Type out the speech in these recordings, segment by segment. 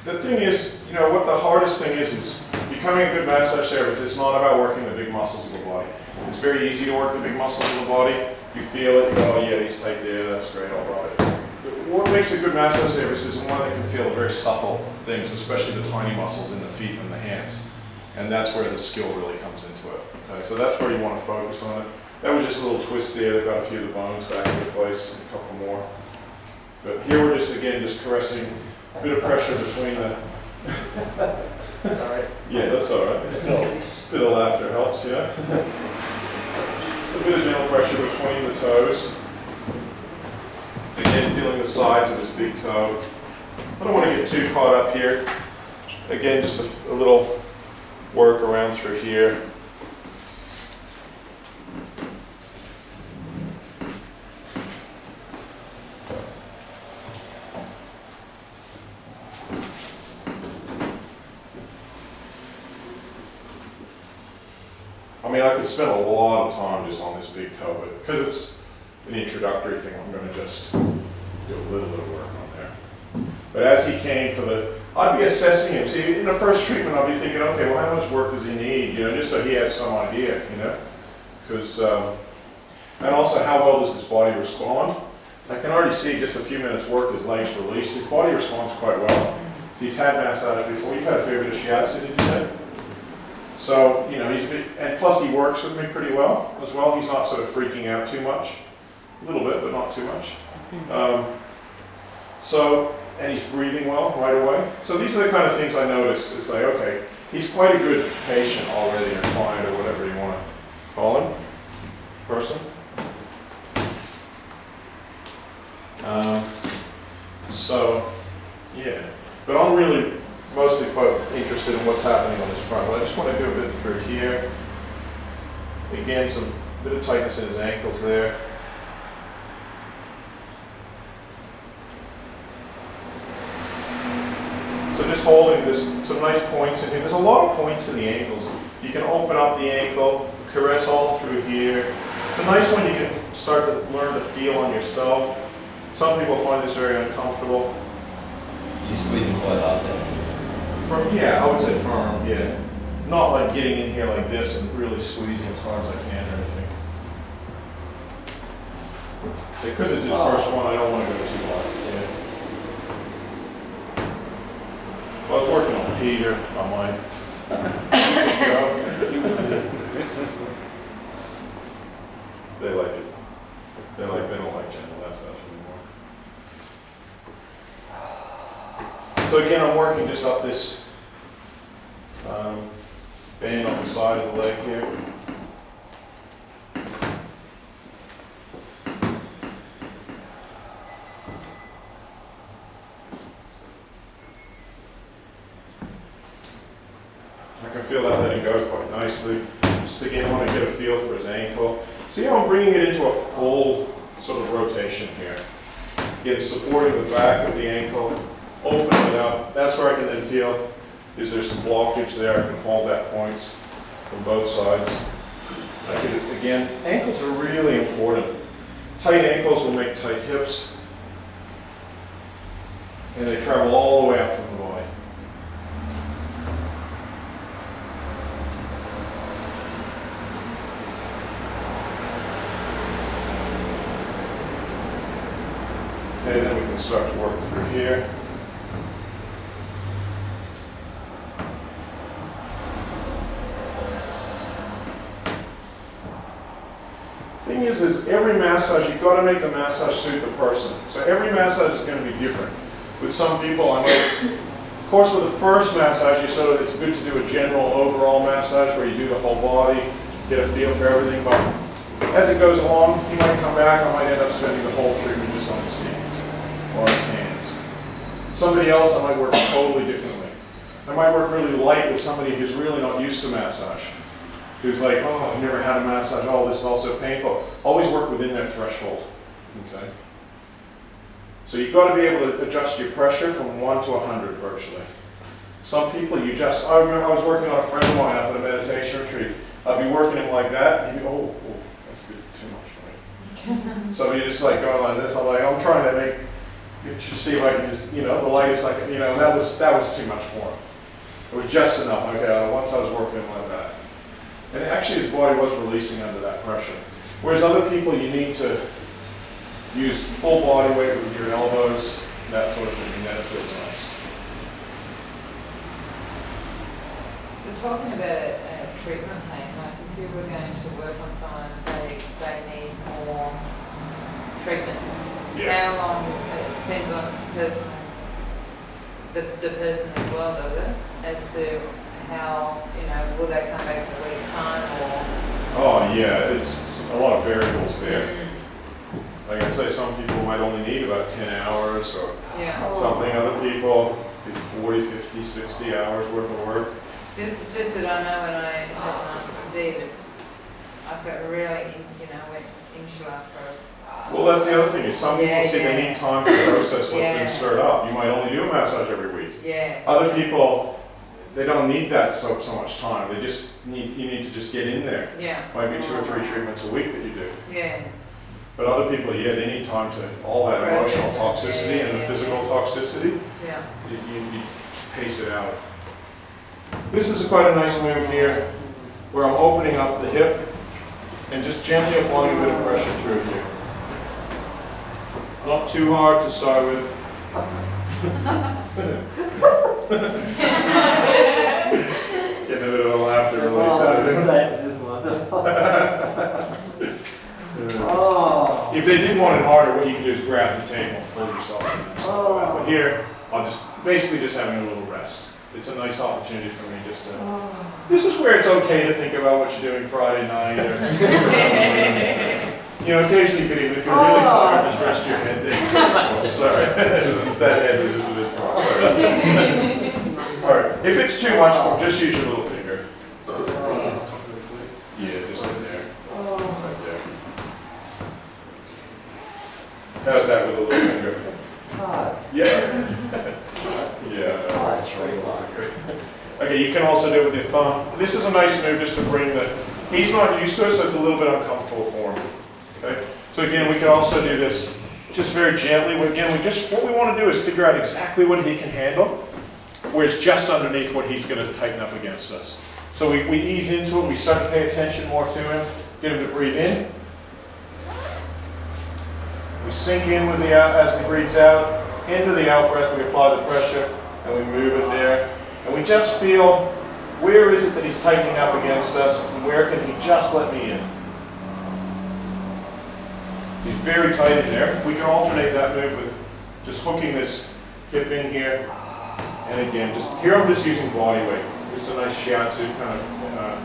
the thing is, you know, what the hardest thing is becoming a good massage therapist. It's not about working the big muscles of the body. It's very easy to work the big muscles of the body. You feel it, you go, oh yeah, he's tight there, that's great, all right. What makes a good massage therapist is one that can feel the very subtle things, especially the tiny muscles in the feet and the hands. And that's where the skill really comes into it. Okay, so that's where you want to focus on it. That was just a little twist there that got a few of the bones back into place, and a couple more. But here we're just, again, just caressing a bit of pressure between the... All right. Yeah, that's all right. It helps. A bit of laughter helps, yeah. Just a bit of gentle pressure between the toes. Again, feeling the sides of his big toe. I don't want to get too caught up here. Again, just a little work around through here. I mean, I could spend a lot of time just on this big toe, but because it's an introductory thing, I'm going to just do a little bit of work on there. But as he came for the, I'd be assessing him. See, in the first treatment, I'd be thinking, okay, well, how much work does he need? You know, just so he has some idea, you know, because, and also how well does his body respond? I can already see just a few minutes work, his legs released. His body responds quite well. He's had massage before. You've had a fair bit of shiatsu, did you say? So, you know, and plus he works with me pretty well as well. He's not sort of freaking out too much. A little bit, but not too much. And he's breathing well right away. So these are the kind of things I notice. It's like, okay, he's quite a good patient already, or client, or whatever you want to call him, person. Yeah. But I'm really mostly interested in what's happening on his front. But I just want to do a bit through here. Again, some bit of tightness in his ankles there. So just holding this, some nice points in here. There's a lot of points in the ankles. You can open up the ankle, caress all through here. It's a nice one you can start to learn to feel on yourself. Some people find this very uncomfortable. You're squeezing quite hard there. Yeah, I would say firm, yeah. Not like getting in here like this and really squeezing as hard as I can or anything. Because it's his first one, I don't want to go too hard. Yeah. Well, I was working on Peter, on mine. They like it. They don't like gentle massage anymore. So again, I'm working just up this band on the side of the leg here. I can feel that letting go quite nicely. Just again, want to get a feel for his ankle. See how I'm bringing it into a full sort of rotation here. Again, supporting the back of the ankle, opening it up. That's where I can then feel, is there some blockage there? I can hold that points from both sides. I can, again, ankles are really important. Tight ankles will make tight hips. And they travel all the way up from the body. Okay, then we can start to work through here. Thing is every massage, you've got to make the massage suit the person. So every massage is going to be different. With some people, I might, of course with the first massage, it's good to do a general overall massage where you do the whole body, get a feel for everything, but as it goes along, he might come back, I might end up spending the whole treatment just on his feet or his hands. Somebody else, I might work totally differently. I might work really light with somebody who's really not used to massage. Who's like, oh, I've never had a massage, oh, this is also painful. Always work within their threshold, okay? So you've got to be able to adjust your pressure from 1 to 100 virtually. Some people I remember I was working on a friend of mine up at a meditation retreat. I'd be working him like that, and he'd be, oh, that's good, too much for me. So you just like going like this, I'm trying to make Just see if I can just, the lightest I can, that was too much for him. It was just enough. Okay, once I was working like that. And actually his body was releasing under that pressure. Whereas other people, you need to use full body weight with your elbows, that sort of thing, and then it feels nice. So talking about a treatment plan, like if you were going to work on someone and say they need more treatments, Yeah. how long, it depends on the person as well, does it? As to how, will they come back in a week's time or? Oh yeah, it's a lot of variables there. Like I say, some people might only need about 10 hours or Yeah. something. Other people need 40, 50, 60 hours worth of work. Just that I know when I had David, I felt really, went insular for. Well, that's the other thing, is some people Yeah, see they yeah. need time to process what's Yeah. been stirred up. You might only do a massage every week. Yeah. Other people, they don't need that so much time. They just you need to just get in there. Yeah. Might be 2 or 3 treatments a week that you do. Yeah. But other people, yeah, they need time to, all that emotional toxicity and the physical toxicity, Yeah. you pace it out. This is quite a nice move here, where I'm opening up the hip and just gently applying a bit of pressure through here. Not too hard to start with. Getting a bit of a laughter release out of it. If they did want it harder, what you can do is grab the table, pull yourself in. And stuff like that. But here, I'll basically just having a little rest. It's a nice opportunity for me just to, this is where it's okay to think about what you're doing Friday night. Or, occasionally you could even, if you're really tired, just rest your head there. Oh, sorry, that head was just a bit small. All right, if it's too much, just use your little finger. Yeah, just in there. Right there. How's that with a little finger? Yeah. Yeah. Okay, you can also do it with your thumb. This is a nice move just to bring he's not used to it, so it's a little bit uncomfortable for him. Okay? So again, we can also do this just very gently. Again, what we want to do is figure out exactly what he can handle, where it's just underneath what he's going to tighten up against us. So we ease into it, we start to pay attention more to him, get him to breathe in. We sink in with as he breathes out. Into the out breath, we apply the pressure and we move it there. And we just feel, where is it that he's tightening up against us and where can he just let me in? He's very tight in there. We can alternate that move with just hooking this hip in here. And again, here I'm just using body weight. This is a nice shiatsu kind of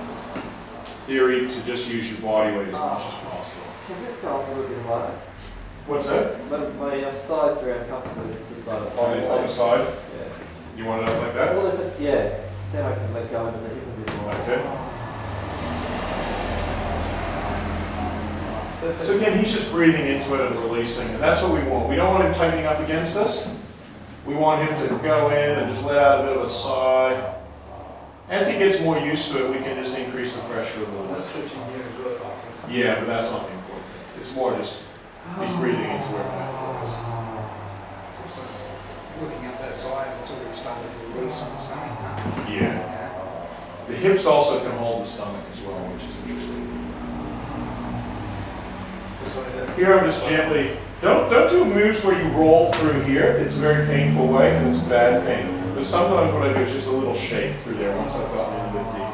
theory to just use your body weight as much as possible. Can this go a little bit lighter? What's that? My thighs are uncomfortable. It's the side of On the side? Yeah. You want it up like that? Well, then I can let go into the hip a bit more. Okay. So again, he's just breathing into it and releasing, and that's what we want. We don't want him tightening up against us. We want him to go in and just let out a bit of a sigh. As he gets more used to it, we can just increase the pressure a little bit. Switching here is really awesome. Yeah, but that's not the important thing. It's more just, he's breathing into where my foot is. Looking at that side, it's already started to release on the stomach. Huh? Yeah. The hips also can hold the stomach as well, which is interesting. This one is it. Here I'm just gently, don't do moves where you roll through here. It's a very painful way and it's bad pain. But sometimes what I do is just a little shake through there once I've gotten in a bit deep.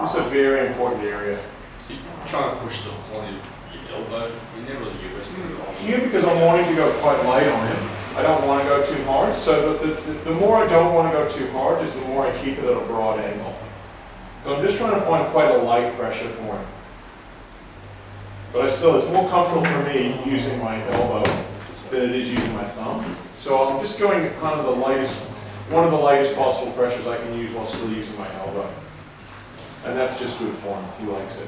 This is a very important area. So you're trying to push the point of your elbow. You never really get resting at all. Here, because I'm wanting to go quite light on him, I don't want to go too hard. So the more I don't want to go too hard is the more I keep it at a broad angle. So I'm just trying to find quite a light pressure for him. But it's more comfortable for me using my elbow than it is using my thumb. So I'm just going kind of one of the lightest possible pressures I can use while still using my elbow. And that's just good for him. He likes it.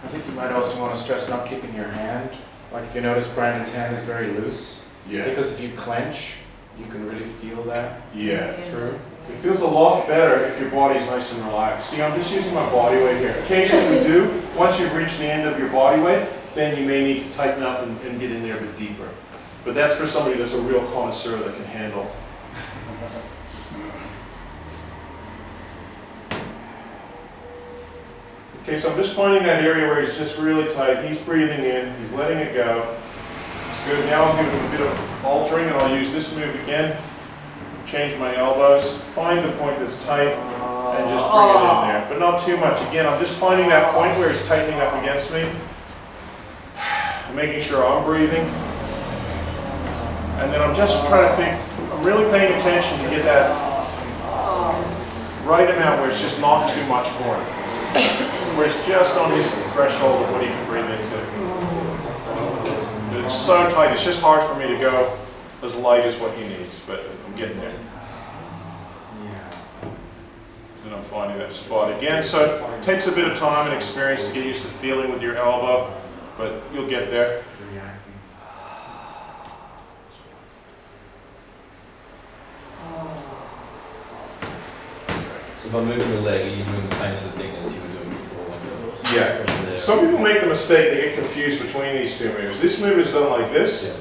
I think you might also want to stress not keeping your hand. Like if you notice Brandon's hand is very loose. Yeah. Because if you clench, you can really feel that Yeah. through. It feels a lot better if your body's nice and relaxed. See, I'm just using my body weight here. Occasionally we do. Once you've reached the end of your body weight, then you may need to tighten up and get in there a bit deeper. But that's for somebody that's a real connoisseur that can handle. Okay, so I'm just finding that area where he's just really tight. He's breathing in, he's letting it go. It's good. Now I'll give him a bit of altering, and I'll use this move again. Change my elbows, find the point that's tight, and just bring it in there. But not too much. Again, I'm just finding that point where he's tightening up against me. I'm making sure I'm breathing. And then I'm just trying to think, I'm really paying attention to get that right amount where it's just not too much for him. Where it's just on his threshold of what he can breathe into. It's so tight, it's just hard for me to go as light as what he needs, but I'm getting there. And I'm finding that spot again. So it takes a bit of time and experience to get used to feeling with your elbow, but you'll get there. Reacting. So by moving the leg, are you doing the same sort of thing as you were doing before? Like Yeah. there? Some people make the mistake, they get confused between these two moves. This move is done like this. Yeah.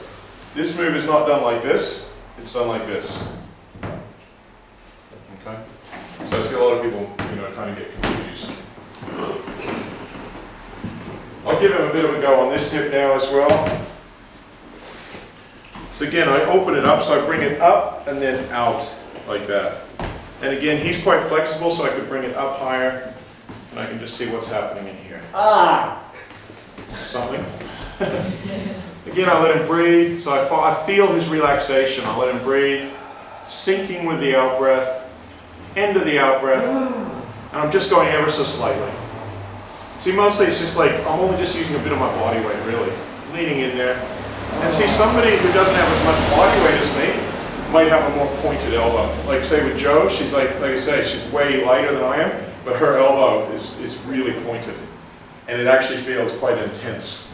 This move is not done like this. It's done like this. Okay? So I see a lot of people, kind of get confused. I'll give him a bit of a go on this hip now as well. So again, I open it up, so I bring it up and then out like that. And again, he's quite flexible, so I could bring it up higher, and I can just see what's happening in here. Something. Again, I let him breathe, so I feel his relaxation. I let him breathe, sinking with the out breath, end of the out breath, and I'm just going ever so slightly. See, mostly it's just like, I'm only just using a bit of my body weight, really, leaning in there. And see, somebody who doesn't have as much body weight as me might have a more pointed elbow. Like say with Jo, she's like I say, she's way lighter than I am, but her elbow is really pointed. And it actually feels quite intense.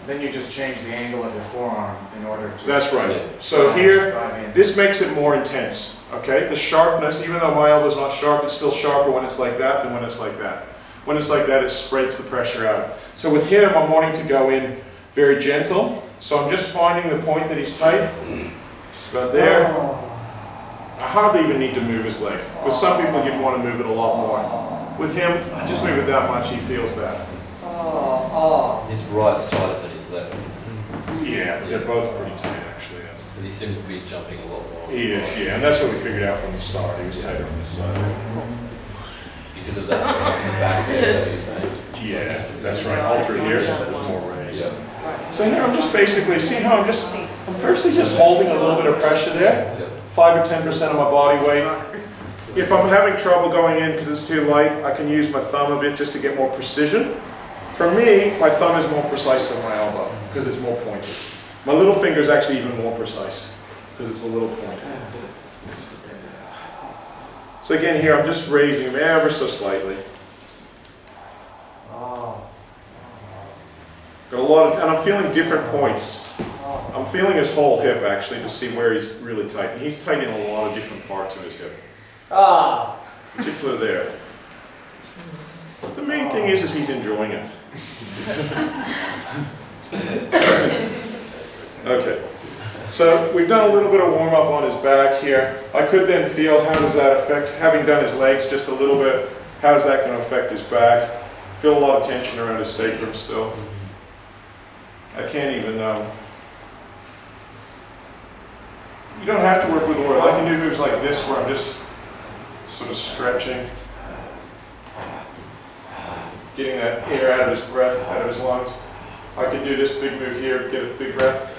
Then you just change the angle of your forearm in order to... That's right. So here, drive in. this makes it more intense, okay? The sharpness, even though my elbow's not sharp, it's still sharper when it's like that than when it's like that. When it's like that, it spreads the pressure out. So with him, I'm wanting to go in very gentle. So I'm just finding the point that he's tight. Just about there. I hardly even need to move his leg. With some people, you'd want to move it a lot more. With him, I just move it that much, he feels that. His right's tighter than his left, isn't it? Yeah, but they're both pretty tight, actually. Because he seems to be jumping a lot more. He is, yeah, and that's what we figured out from the start. He was tighter on this side. Because of that pressure in the back there, that you're saying. Yeah, that's right. All through here, that was more raised. Yeah. So here I'm just basically, see how I'm firstly just holding a little bit of pressure there, 5 or 10% of my body weight. If I'm having trouble going in because it's too light, I can use my thumb a bit just to get more precision. For me, my thumb is more precise than my elbow because it's more pointed. My little finger is actually even more precise because it's a little pointed. So again here, I'm just raising him ever so slightly. Got a lot of, and I'm feeling different points. I'm feeling his whole hip actually to see where he's really tight. And he's tight in a lot of different parts of his hip. Particularly there. The main thing is he's enjoying it. Okay. So we've done a little bit of warm up on his back here. I could then feel how does that affect, having done his legs just a little bit, how is that going to affect his back? Feel a lot of tension around his sacrum still. I can't even, you don't have to work with oil. I can do moves like this where I'm just sort of stretching, getting that air out of his breath, out of his lungs. I can do this big move here, get a big breath,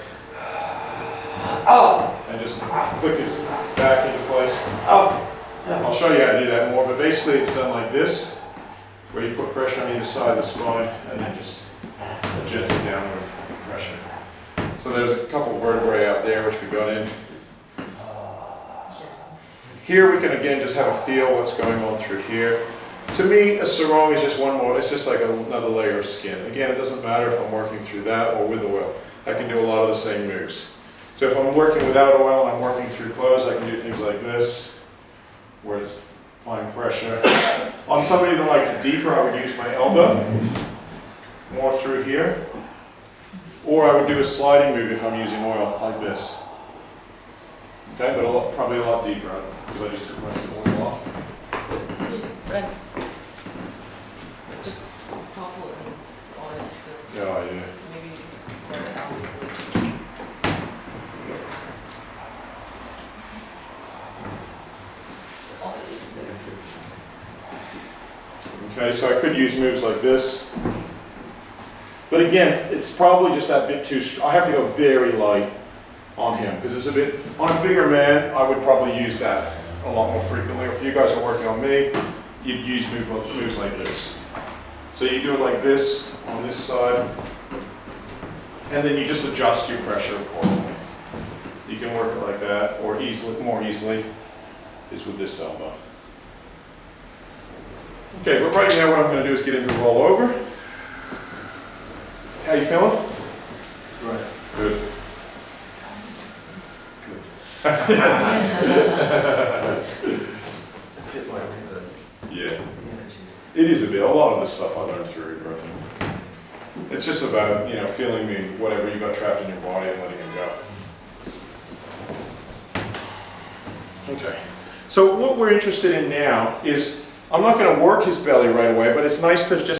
and just click his back into place. I'll show you how to do that more, but basically it's done like this, where you put pressure on either side of the spine, and then just a gentle downward pressure. So there's a couple vertebrae out there which we got in. Here we can again just have a feel what's going on through here. To me, a sarong is just one more, it's just like another layer of skin. Again, it doesn't matter if I'm working through that or with oil. I can do a lot of the same moves. So if I'm working without oil and I'm working through clothes, I can do things like this, where it's applying pressure. On somebody that liked it deeper, I would use my elbow, more through here. Or I would do a sliding move if I'm using oil, like this. Okay, but probably a lot deeper, because I just took most of the oil off. Red. Just topple and honest, Yeah, yeah. maybe throw it out. Okay, so I could use moves like this. But again, it's probably just that bit too I have to go very light on him, because it's a bit, on a bigger man, I would probably use that a lot more frequently. If you guys are working on me, you'd use moves like this. So you do it like this, on this side, and then you just adjust your pressure accordingly. You can work it like that, or more easily, is with this elbow. Okay, but right now what I'm going to do is get him to roll over. How you feeling? Right. Good. Fit like Yeah. the energies. It is a bit. A lot of this stuff I learned through rebirthing. It's just about, you know, feeling whatever you got trapped in your body and letting it go. Okay. So what we're interested in now is, I'm not going to work his belly right away, but it's nice to just